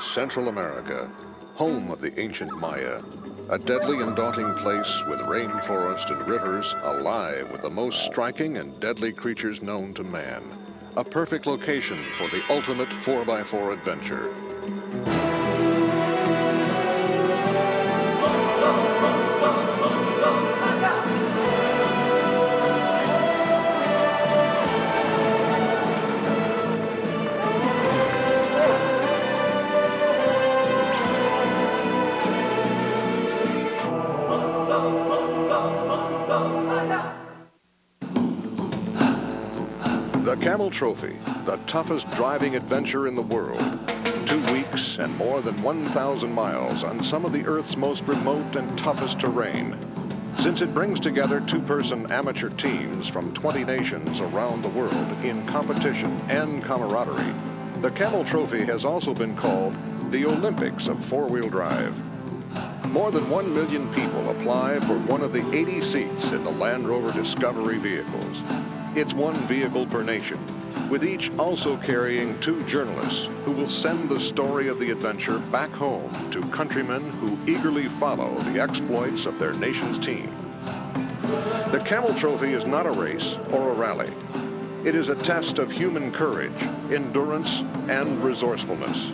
Central America, home of the ancient Maya, a deadly and daunting place with rainforest and rivers alive with the most striking and deadly creatures known to man. A perfect location for the ultimate 4x4 adventure. The Camel Trophy, the toughest driving adventure in the world. 2 weeks and more than 1,000 miles on some of the Earth's most remote and toughest terrain. Since it brings together two-person amateur teams from 20 nations around the world in competition and camaraderie, the Camel Trophy has also been called the Olympics of four-wheel drive. More than 1 million people apply for one of the 80 seats in the Land Rover Discovery vehicles. It's one vehicle per nation, with each also carrying 2 journalists who will send the story of the adventure back home to countrymen who eagerly follow the exploits of their nation's team. The Camel Trophy is not a race or a rally. It is a test of human courage, endurance, and resourcefulness.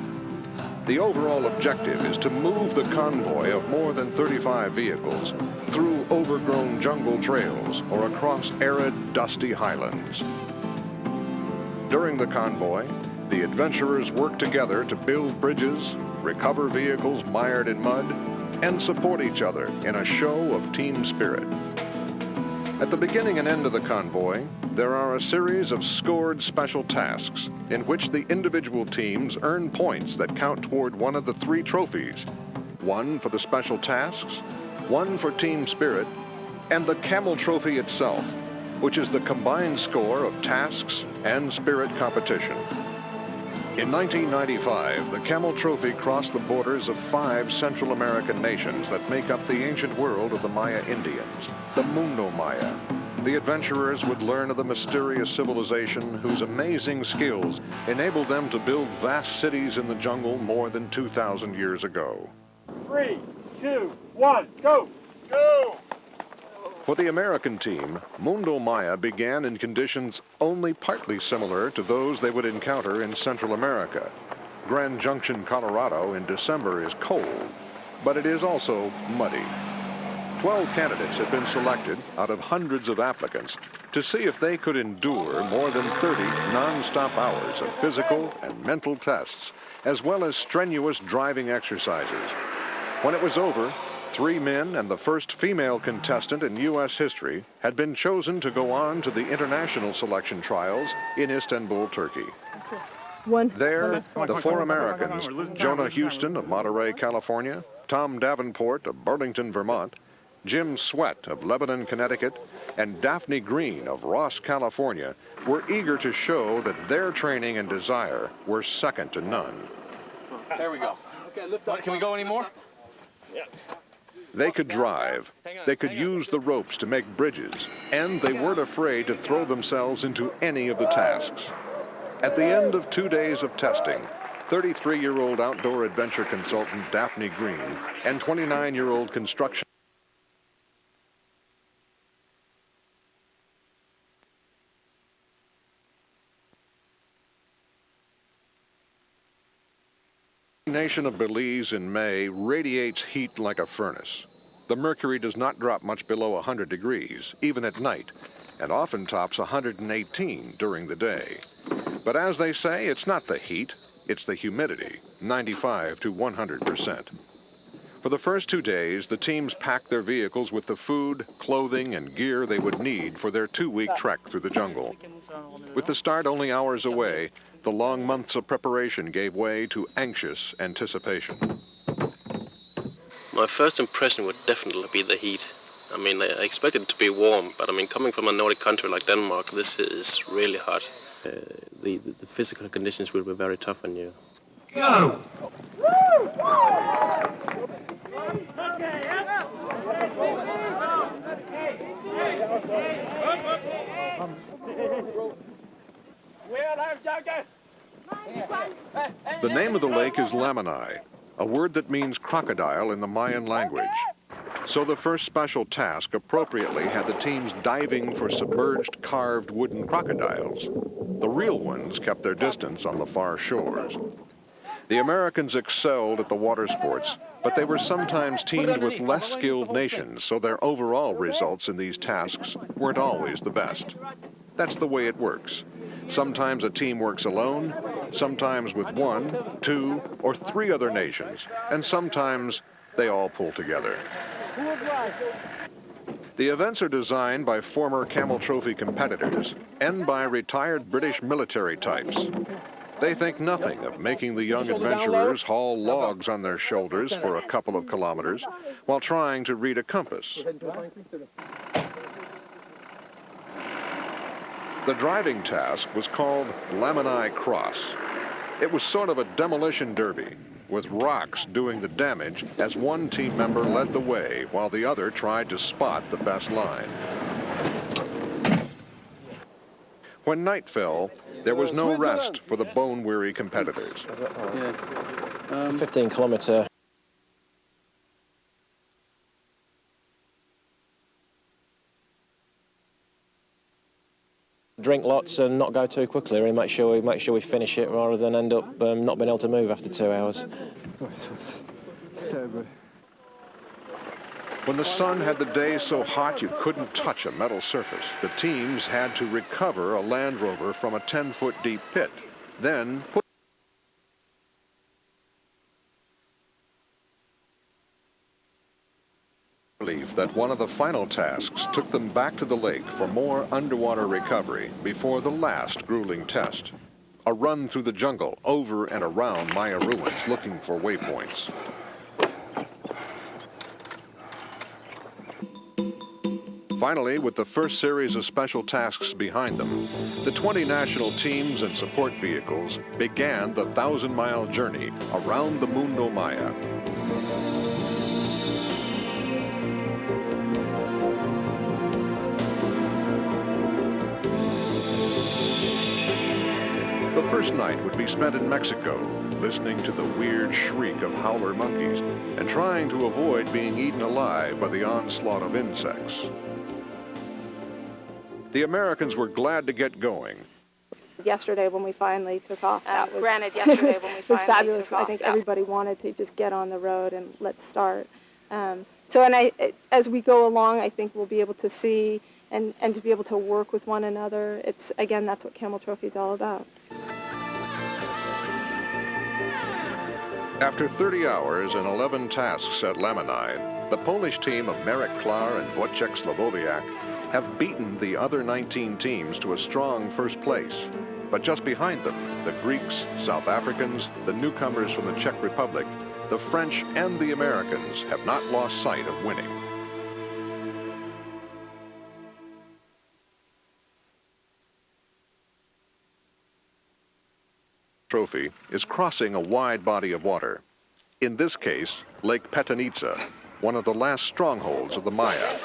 The overall objective is to move the convoy of more than 35 vehicles through overgrown jungle trails or across arid, dusty highlands. During the convoy, the adventurers work together to build bridges, recover vehicles mired in mud, and support each other in a show of team spirit. At the beginning and end of the convoy, there are a series of scored special tasks in which the individual teams earn points that count toward one of the 3 trophies. One for the special tasks, one for team spirit, and the Camel Trophy itself, which is the combined score of tasks and spirit competition. In 1995, the Camel Trophy crossed the borders of 5 Central American nations that make up the ancient world of the Maya Indians, the Mundo Maya. The adventurers would learn of the mysterious civilization whose amazing skills enabled them to build vast cities in the jungle more than 2,000 years ago. 3, 2, 1, go! Go! For the American team, Mundo Maya began in conditions only partly similar to those they would encounter in Central America. Grand Junction, Colorado in December is cold, but it is also muddy. 12 candidates had been selected out of hundreds of applicants to see if they could endure more than 30 non-stop hours of physical and mental tests, as well as strenuous driving exercises. When it was over, 3 men and the first female contestant in U.S. history had been chosen to go on to the international selection trials in Istanbul, Turkey. There, the 4 Americans, Jonah Houston of Monterey, California, Tom Davenport of Burlington, Vermont, Jim Sweat of Lebanon, Connecticut, and Daphne Green of Ross, California, were eager to show that their training and desire were second to none. There we go. Okay, lift up. Can we go any more? Yeah. They could drive, they could use the ropes to make bridges, and they weren't afraid to throw themselves into any of the tasks. At the end of 2 days of testing, 33-year-old outdoor adventure consultant Daphne Green and 29-year-old construction nation of Belize in May radiates heat like a furnace. The mercury does not drop much below 100 degrees, even at night, and often tops 118 during the day. But as they say, it's not the heat, it's the humidity, 95 to 100%. For the first 2 days, the teams packed their vehicles with the food, clothing, and gear they would need for their 2-week trek through the jungle. With the start only hours away, the long months of preparation gave way to anxious anticipation. My first impression would definitely be the heat. I mean, I expected it to be warm, but I mean, coming from a Nordic country like Denmark, this is really hot. The physical conditions will be very tough on you. Go! The name of the lake is Lamani, a word that means crocodile in the Mayan language. So the first special task appropriately had the teams diving for submerged carved wooden crocodiles. The real ones kept their distance on the far shores. The Americans excelled at the water sports, but they were sometimes teamed with less skilled nations, so their overall results in these tasks weren't always the best. That's the way it works. Sometimes a team works alone, sometimes with 1, 2, or 3 other nations, and sometimes they all pull together. The events are designed by former Camel Trophy competitors and by retired British military types. They think nothing of making the young adventurers haul logs on their shoulders for a couple of kilometers while trying to read a compass. The driving task was called Lamani Cross. It was sort of a demolition derby, with rocks doing the damage as one team member led the way while the other tried to spot the best line. When night fell, there was no rest for the bone-weary competitors. 15-kilometer drink lots and not go too quickly, and make sure we finish it rather than end up not being able to move after 2 hours. It's terrible. When the sun had the day so hot you couldn't touch a metal surface, the teams had to recover a Land Rover from a 10-foot deep pit, then put relief that one of the final tasks took them back to the lake for more underwater recovery before the last grueling test. A run through the jungle, over and around Maya ruins, looking for waypoints. Finally, with the first series of special tasks behind them, the 20 national teams and support vehicles began the 1,000-mile journey around the Mundo Maya. The first night would be spent in Mexico, listening to the weird shriek of howler monkeys and trying to avoid being eaten alive by the onslaught of insects. The Americans were glad to get going. Yesterday when we finally took off, that was, yesterday when we it was finally fabulous. took off, I think everybody wanted to just get on the road and let's start. As we go along, I think we'll be able to see and to be able to work with one another. Again, that's what Camel Trophy is all about. After 30 hours and 11 tasks at Lamani, the Polish team of Marek Klar and Wojciech Sławowiak have beaten the other 19 teams to a strong first place. But just behind them, the Greeks, South Africans, the newcomers from the Czech Republic, the French and the Americans have not lost sight of winning. Trophy is crossing a wide body of water. In this case, Lake Petanitsa, one of the last strongholds of the Maya.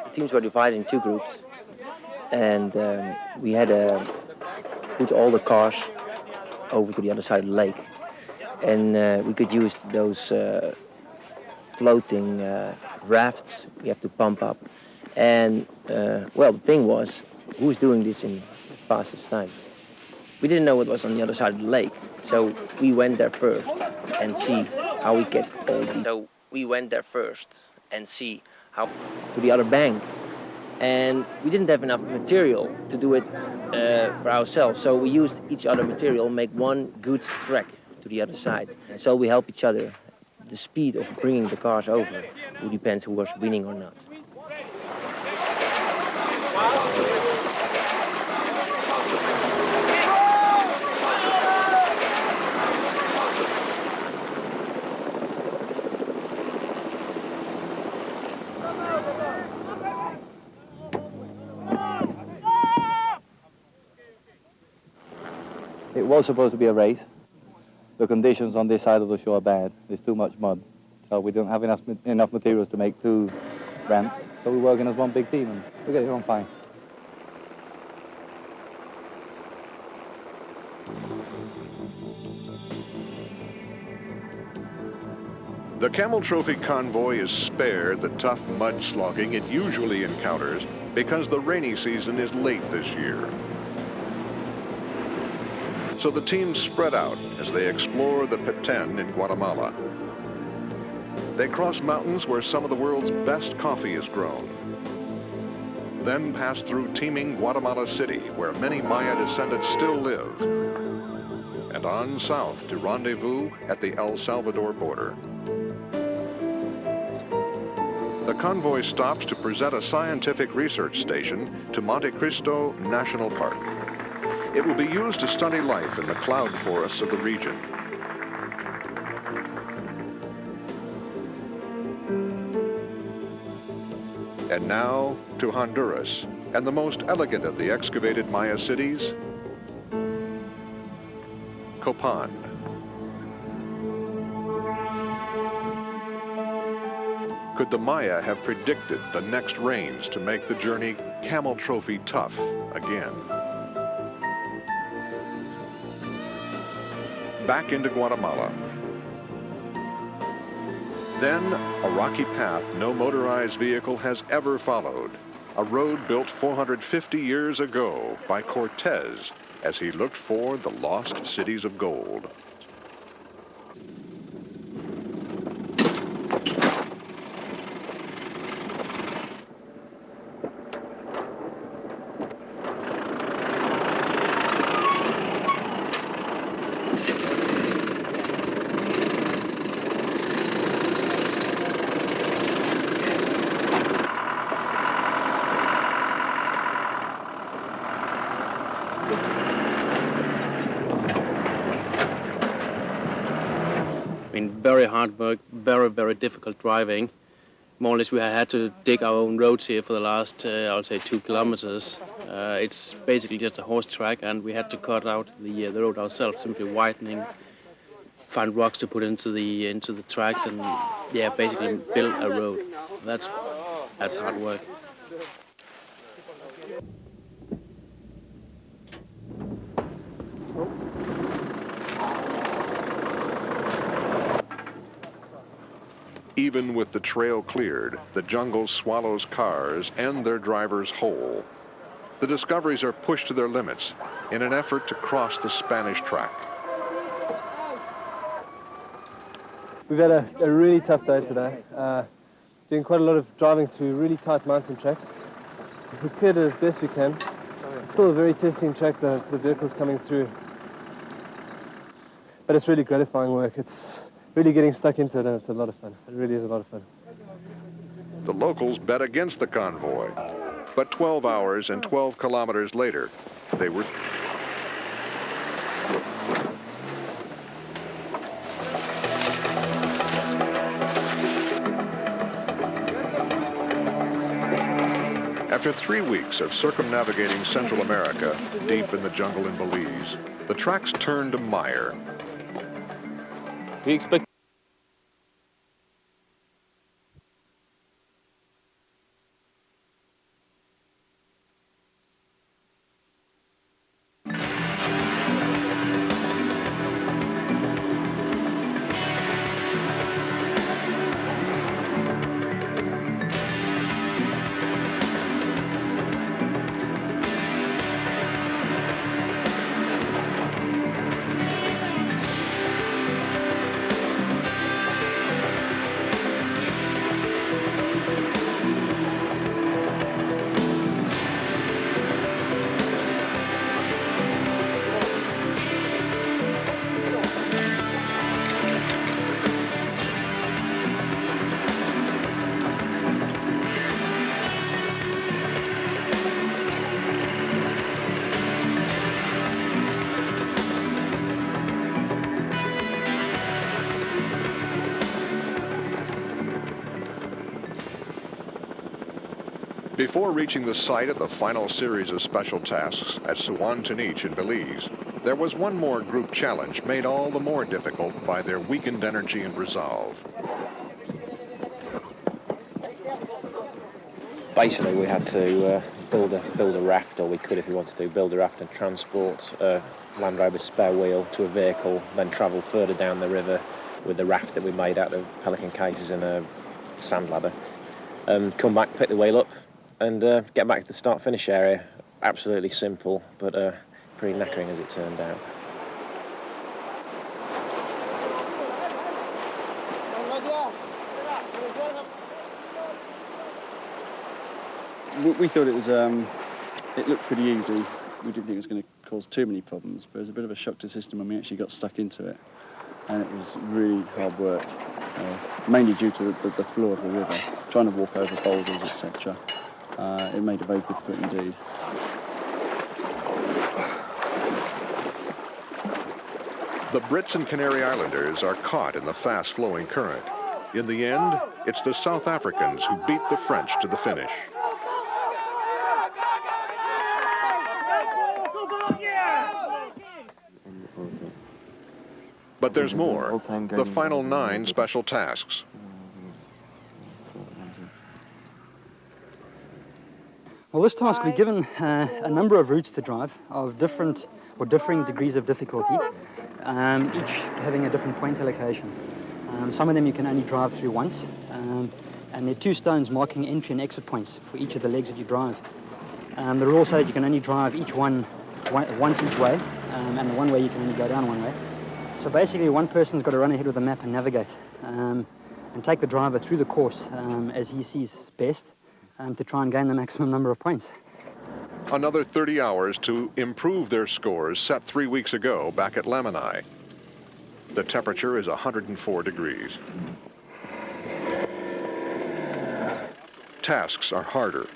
The teams were divided in 2 groups, and we had to put all the cars over to the other side of the lake, and we could use those floating rafts we have to pump up. And well, the thing was, who's doing this in the fastest time? We didn't know what was on the other side of the lake, so we went there first and see how we get all these. So we went there first and see how to the other bank, and we didn't have enough material to do it for ourselves, so we used each other material, make one good track to the other side. So we help each other. The speed of bringing the cars over, it depends who was winning or not. It was supposed to be a race. The conditions on this side of the shore are bad. There's too much mud. So we don't have enough materials to make 2 ramps. So we're working as one big team and we get it on fine. The Camel Trophy convoy is spared the tough mud slogging it usually encounters because the rainy season is late this year. So the teams spread out as they explore the Petén in Guatemala. They cross mountains where some of the world's best coffee is grown. Then pass through teeming Guatemala City, where many Maya descendants still live. And on south to rendezvous at the El Salvador border. The convoy stops to present a scientific research station to Monte Cristo National Park. It will be used to study life in the cloud forests of the region. And now to Honduras, and the most elegant of the excavated Maya cities, Copan. Could the Maya have predicted the next rains to make the journey Camel Trophy tough again? Back into Guatemala. Then a rocky path no motorized vehicle has ever followed. A road built 450 years ago by Cortez as he looked for the lost cities of gold. Very hard work, very difficult driving. More or less we had to dig our own roads here for the last, I would say, 2 kilometers. It's basically just a horse track, and we had to cut out the road ourselves, simply widening, find rocks to put into the tracks, and yeah, basically build a road. That's hard work. Even with the trail cleared, the jungle swallows cars and their drivers whole. The discoveries are pushed to their limits in an effort to cross the Spanish track. We've had a really tough day today, doing quite a lot of driving through really tight mountain tracks. We've cleared it as best we can. It's still a very testing track, the vehicle's coming through. But it's really gratifying work. It's really getting stuck into it, and it's a lot of fun. It really is a lot of fun. The locals bet against the convoy, but 12 hours and 12 kilometers later, they were... After 3 weeks of circumnavigating Central America, deep in the jungle in Belize, the tracks turned to mire. We expect Before reaching the site of the final series of special tasks at Suwantanich in Belize, there was one more group challenge made all the more difficult by their weakened energy and resolve. Basically, we had to build a raft, or we could, if we wanted to, build a raft and transport a Land Rover spare wheel to a vehicle, then travel further down the river with the raft that we made out of pelican cases and a sand ladder. Come back, pick the whale up, and get back to the start-finish area. Absolutely simple, but pretty knackering as it turned out. We thought it was, it looked pretty easy. We didn't think it was going to cause too many problems, but it was a bit of a shock to the system when we actually got stuck into it. And it was really hard work, mainly due to the floor of the river, trying to walk over boulders, etc. It made it very difficult indeed. The Brits and Canary Islanders are caught in the fast-flowing current. In the end, it's the South Africans who beat the French to the finish. But there's more. The final 9 special tasks. Well, this task, we're given a number of routes to drive of different or differing degrees of difficulty, each having a different point allocation. Some of them you can only drive through once, and there are 2 stones marking entry and exit points for each of the legs that you drive. The rule says that you can only drive each one once each way, and the one way you can only go down one way. So basically, one person's got to run ahead with the map and navigate, and take the driver through the course as he sees best, to try and gain the maximum number of points. Another 30 hours to improve their scores set 3 weeks ago back at Lamini. The temperature is 104 degrees. Tasks are harder.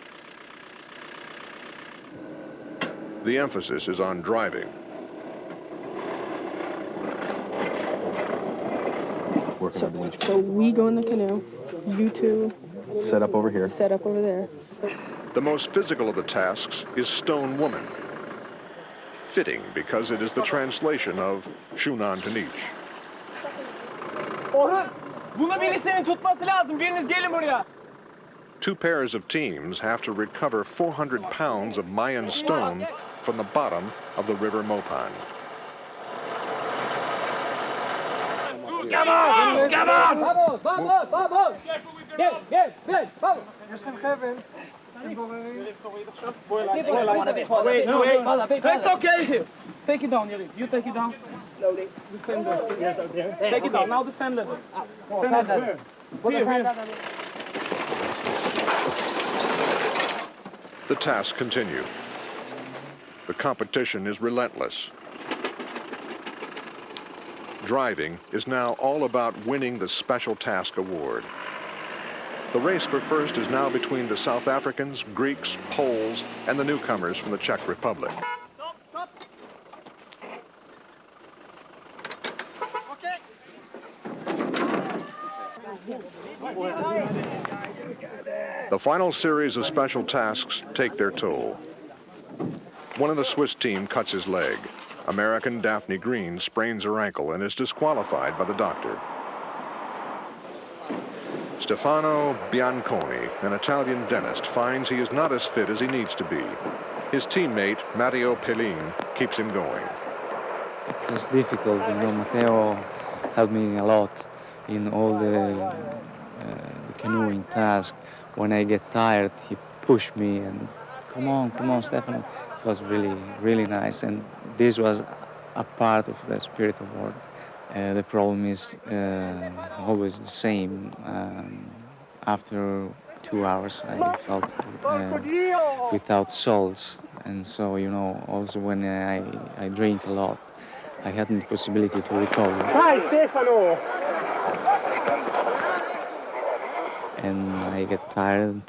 The emphasis is on driving. So we go in the canoe, you two set up over here. Set up over there. The most physical of the tasks is Stone Woman. Fitting because it is the translation of Shunan Tanich. Bunu birisinin tutması lazım. Biriniz gelin buraya. 2 pairs of teams have to recover 400 pounds of Mayan stone from the bottom of the River Mopan. Come on! Come on! Vamos! Get! Vamos! Wait. It's okay. Take it down, Yuri. You take it down. Slowly. Descend it. Yes, okay. Take it down. Now descend it. Descend it. Here. The tasks continue. The competition is relentless. Driving is now all about winning the Special Task Award. The race for first is now between the South Africans, Greeks, Poles, and the newcomers from the Czech Republic. The final series of special tasks take their toll. One of the Swiss team cuts his leg. American Daphne Green sprains her ankle and is disqualified by the doctor. Stefano Bianconi, an Italian dentist, finds he is not as fit as he needs to be. His teammate, Matteo Pellin, keeps him going. It was difficult, Matteo helped me a lot in all the canoeing task. When I get tired, he pushed me and, come on, Stefano. It was really, really nice, and this was a part of the Spirit Award. The problem is always the same. After 2 hours, I felt without salts, and so, also when I drink a lot, I hadn't the possibility to recover. Dai, Stefano! And I get tired.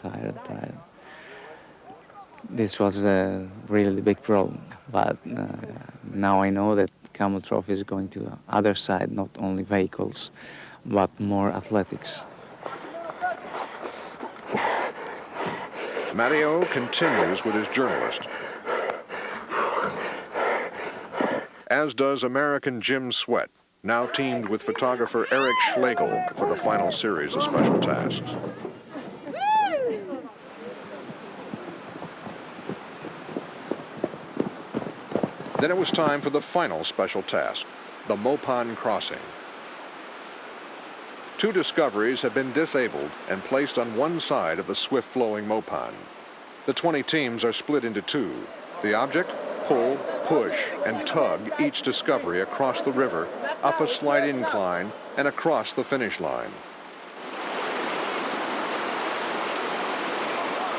This was really the big problem, but now I know that Camel Trophy is going to the other side, not only vehicles, but more athletics. Matteo continues with his journalist, as does American Jim Sweat, now teamed with photographer Eric Schlegel for the final series of special tasks. Then it was time for the final special task, the Mopan crossing. 2 discoveries have been disabled and placed on one side of the swift-flowing Mopan. The 20 teams are split into 2. The object? Pull, push, and tug each discovery across the river, up a slight incline, and across the finish line.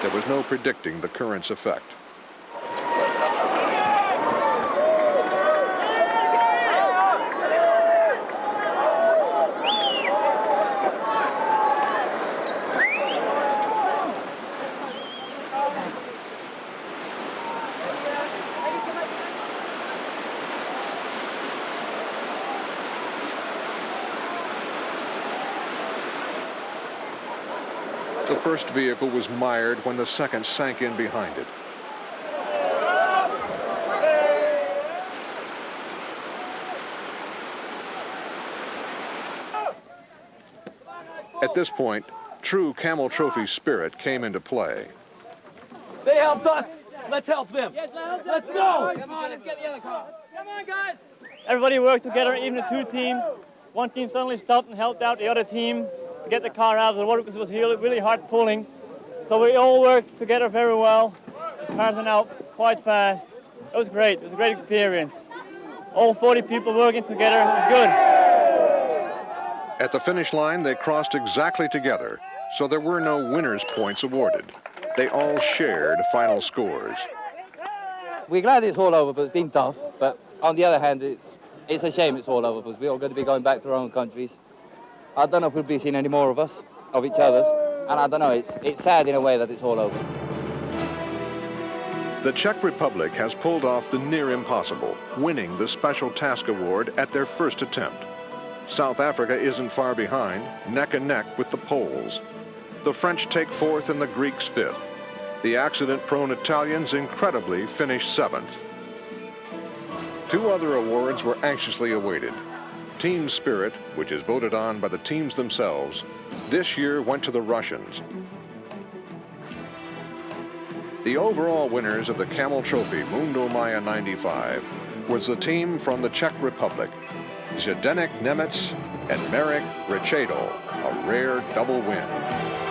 There was no predicting the current's effect. The first vehicle was mired when the second sank in behind it. At this point, true Camel Trophy spirit came into play. They helped us. Let's help them. Let's go! Come on, let's get the other car. Come on, guys! Everybody worked together, even the 2 teams. One team suddenly stopped and helped out the other team to get the car out of the water because it was really hard pulling. So we all worked together very well. The cars went out quite fast. It was great. It was a great experience. All 40 people working together. It was good. At the finish line, they crossed exactly together, so there were no winners' points awarded. They all shared final scores. We're glad it's all over, but it's been tough. But on the other hand, it's a shame it's all over because we're all going to be going back to our own countries. I don't know if we'll be seeing any more of each other's, and I don't know, it's sad in a way that it's all over. The Czech Republic has pulled off the near impossible, winning the Special Task Award at their first attempt. South Africa isn't far behind, neck and neck with the Poles. The French take 4th and the Greeks 5th. The accident-prone Italians incredibly finish 7th. 2 other awards were anxiously awaited. Team Spirit, which is voted on by the teams themselves, this year went to the Russians. The overall winners of the Camel Trophy Mundo Maya 95 was the team from the Czech Republic, Zdeněk Nemec and Marek Rychedl, a rare double win.